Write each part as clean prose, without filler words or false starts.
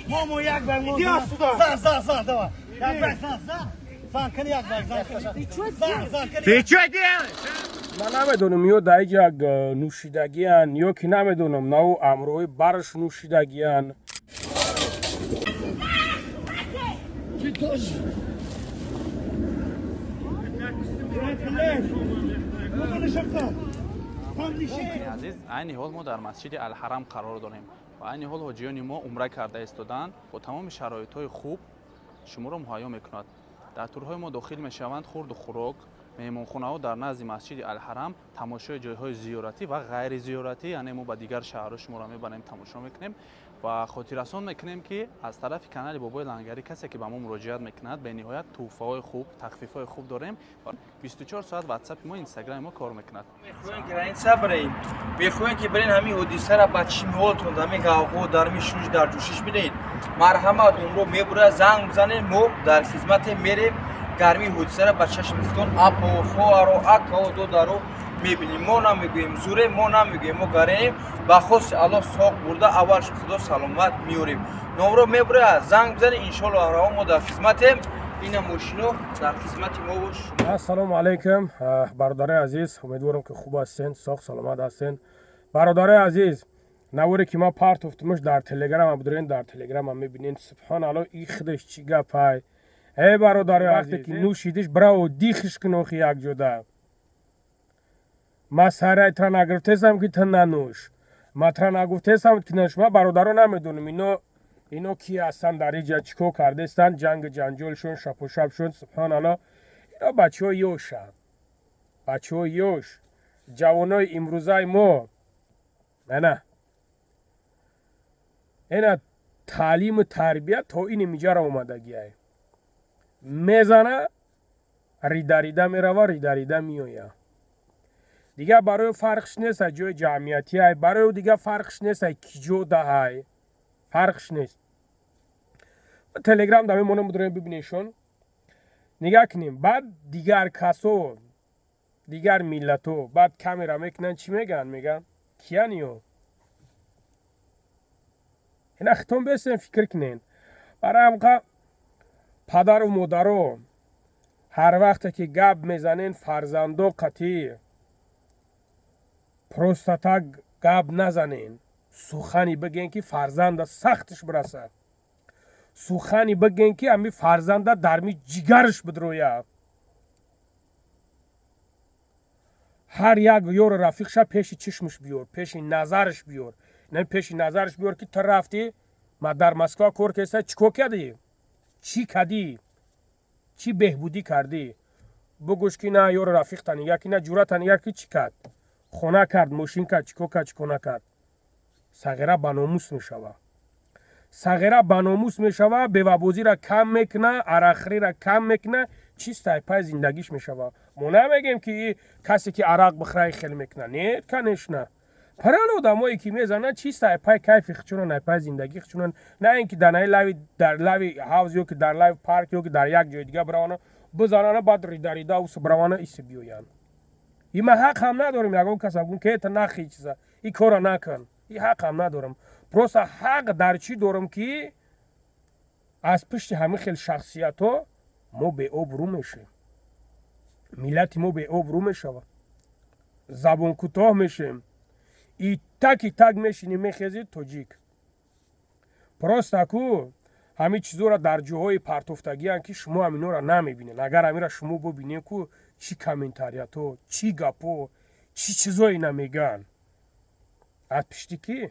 مامو یک بر مو زن давай یک بر زن کنی یک بر زن Ты что делаешь? من نمیدونم یا در یک نوشیدگی هن یا که نمیدونم نو امروی برش نوشیدگی هن عزیز عین حال ما در مسجد الحرم قرار داریم و عین حال حاجیان ما عمره کرده ایستادند با تمام شرایط‌های خوب شما را مهیا می‌کند. در تورهای ما داخل می‌شوند خورد و خوراک، مهمانخانه‌ها در نزد مسجد الحرم، تماشای جای‌های زیارتی و غیر زیارتی، یعنی ما به دیگر شهرها شما را می‌بریم تماشا می‌کنیم و خاطر رسان می‌کنیم که از طرف کانال بابای لنگری کسی که به ما مراجعت می‌کند به نهایت توفه‌های خوب، تخفیف‌های خوب داریم و 24 ساعت واتساپ ما، اینستاگرام ما کار می‌کند. می‌خوایم که این صبرین می‌خوایم که برین همین حدیثه را با چیمولتون همین گاوگو در میشوش در جوشش بدین مرحمت عمرو میبره زنگ بزنین ما در خدمت میریم گرمی حدیثه را با چشم فتون اپ و خوار و اکا و دو دارو میبینیم ما نمیگوییم زوره ما نمیگوییم ما گریم با خواست الله ساق برده اولش خدا سلامت میوریم نمرو میبره زنگ بزنین ان شاء الله ما در خدمتیم این ماشینو در خدمت ما باش. السلام علیکم برادرای عزیز، امیدوارم که خوب هستین، ساق سلامت هستین. برادرای عزیز، نوری که ما پارت افتمش در تلگرام هم بدرین، در تلگرام هم میبینین. سبحان الله ای خودش چی گپای. ای برادرای عزیز که نوشیدش براو دیخش کنوخی یک جدا. ما سرای تر نگرفتم که تن ننوش. ما تر نگفتم که نشما برادرو نمیدونم اینو کی هستن در اینجا چیکو کرده استن جنگ جنجال شون شب و شب شون. سبحان الله اینا بچه یوشن، بچه یوش جوانای امروزای ما نه اینا تعلیم و تربیت تا این میجا را اومدگی های میزنه ریداریده میروه ریداریده میویه دیگه برای فرقش نیست جای جمعیتی های برای دیگه فرقش نیست کی جو ده های فرقش نیست. تلگرام دامه مونم بدونیم ببینیشون نگاه کنیم بعد دیگر کسو دیگر میلتو بعد کامیرا میکنن چی میگن کیانیو این اختم بسیم فکر کنین برای همقا پدر و مادرو هر وقت که گب میزنین فرزندو قطعی پروستاتا گب نزنین سخنی بگین که فرزند سختش برسه سخنی بگین که امی فرزنده در می جگرش بدرویه هر یک یور رفیقش پیش چشمش بیور پیش نظرش بیور نه پیش نظرش بیور که تو رفتی ما در مسکو کار کردی چیکو کردی چی کردی چی بهبودی کردی بگوش که نه یور رفیق تنیگه که نه جورا تنیگه که چی کرد خونه کرد ماشین کرد چیکو کرد چیکو نکرد صغیره بناموس میشوه صغیره بناموس میشوه بیوه‌بازی را کم میکنه عرقخوری را کم میکنه چیز تایپای زندگیش میشوه ما نمیگیم که کسی که عرق بخوره خیلی میکنه نه کنش نه پران آدمایی که میزنن چیز تایپای کیف خچونن نایپای زندگی خچونن نه اینکه در لوی هاوس یا که در لوی پارک یا که در یک جای دیگه برونه بزنن بعد ریداریدا و برونه ایست بیوین این حق هم ندارم یگون کسا که تا نخی چیزا این کارا نکن این حق هم ندارم پروسا حق در چی دارم که از پشت همه خیلی شخصیت ها ما به آبرو میشه ملت ما به آبرو میشه زبان کوتاه میشیم ای تک میشینیم میخیزید تاجیک پروسا کو همه چیزو را در جاهای پرتوفتگی هن که شما همینو را نمیبینین اگر همین را شما ببینین که چی کامنتاریات ها چی گپو چی چیزایی نمیگن از پشتی کی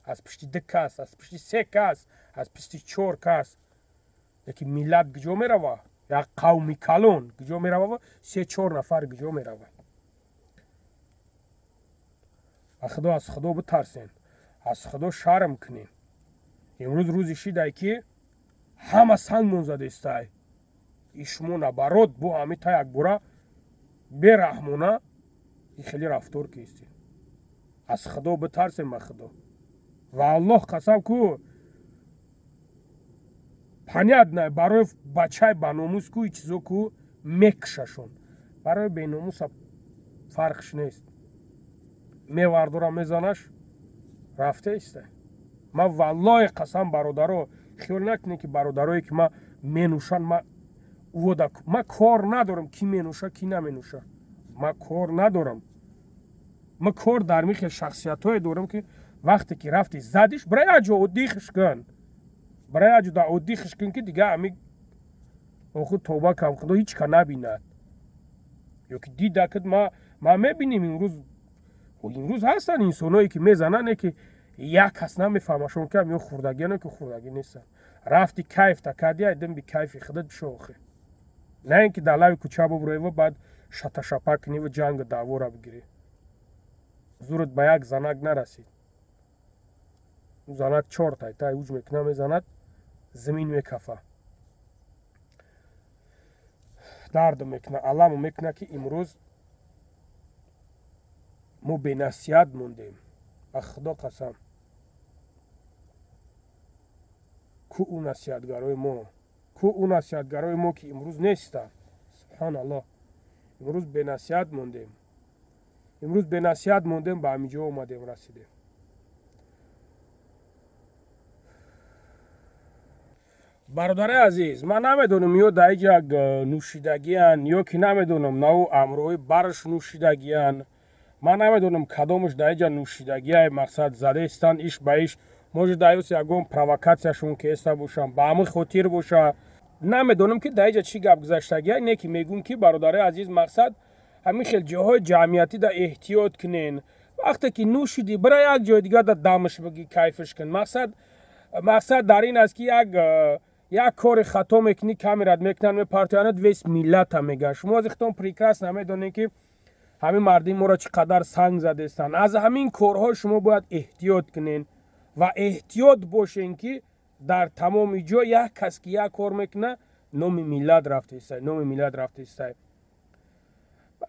از پشتی 2 کس از پشتی 3 کس از پشتی 4 کس یکی ملت گجا میروه یا قومی کلون گجا میروه 3-4 نفر گجا میروه از خدا بترسین از خدا شرم کنین امروز روزی شیده که همه سنگ منزده استای ایشمو نبرود بو همی تا یک بورا برحمونه ای خیلی رفتار کیستین از خدا بترسین به خدا و الله قسم کو پنیاد نه برای بچه بناموس کو چیزو کو میکششون برای بیناموس فرقش نیست میوردو را میزنش رفته ایسته ما والله قسم برادرو خیال نکنه که برادرایی که ما منوشان ما کار ندارم کی منوشه کی نمنوشه. ما کار ندارم. ما کار در میخ شخصیت های دارم که وقتی که رفتی زدیش برای اجا عدیخش کن. برای اجا دا عدیخش کن که دیگه همی خود توبه کم خدا هیچ که نبیند. یا که دیده که ما میبینیم امروز هستن انسانایی که میزنن که یک کس نمیفهمشون که یا خوردگی نه که خوردگی نیستن. رفتی کیف تا کردی ایدن بی کیف خودت بشوخه. نه اینکه در لای کوچه ببروی و بعد شتا شپا کنی و جنگ دعوا را بگیری. زورت به یک زنک نرسید. زنک چهار تا اوج میکنه میزند زمین میکفه. درد میکنه علم میکنه که امروز ما به نصیحت موندیم. خدا قسم کو اون نصیحتگرای ما که امروز نیستن. سبحان الله امروز به نصیحت موندیم به همینجا اومدیم رسیدیم. برادر عزیز من نمیدونم یا در اینجا نوشیدگی هن یا که نمیدونم نو امروی برش نوشیدگی هن. من نمیدونم کدامش در اینجا نوشیدگی های مقصد زده استن ایش به ایش موجود دایوس یکم پروکاسیشون که است باشم با همون خاطر باشه. نمیدونم که در اینجا چی گپ گذاشتگی های نیکی میگون که برادر عزیز مقصد همین خیلی جاهای جمعیتی در احتیاط کنین. وقتی که نوشیدی برای یک جای دیگه در دمش بگی کیفش کن. مقصد در این است که یک کار خطا میکنی کامیرات میکنن و پارتیانت ویس ملت هم میگن. شما از اختون پریکراس نمیدونین که همین مردم ما را چقدر سنگ زده استن. از همین کارها شما باید احتیاط کنین و احتیاط باشین که در تمام جا یک کس که یک کار میکنه نام ملت رفته است.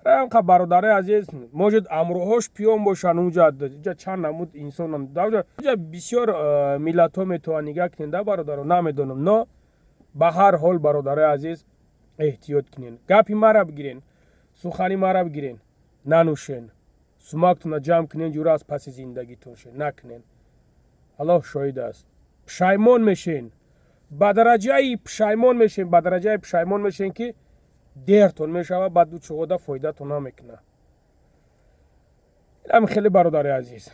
برای هم برادر عزیز موجود امروهاش پیام باشن اونجا چند نمود انسان اونجا بسیار ملت ها میتوان نگاه کنین ده برادر نمیدونم نه به هر حال برادر عزیز احتیاط کنین. گپی مرا بگیرین سخنی مرا بگیرین ننوشین سماکتون جمع کنین جورا از پس زندگیتون شین نکنین. الله شاهد است. پشیمان میشین به درجه پشیمان میشین که دیرتون میشه بعد دو چقدر فایده تون نمیکنه. این خیلی برادر عزیز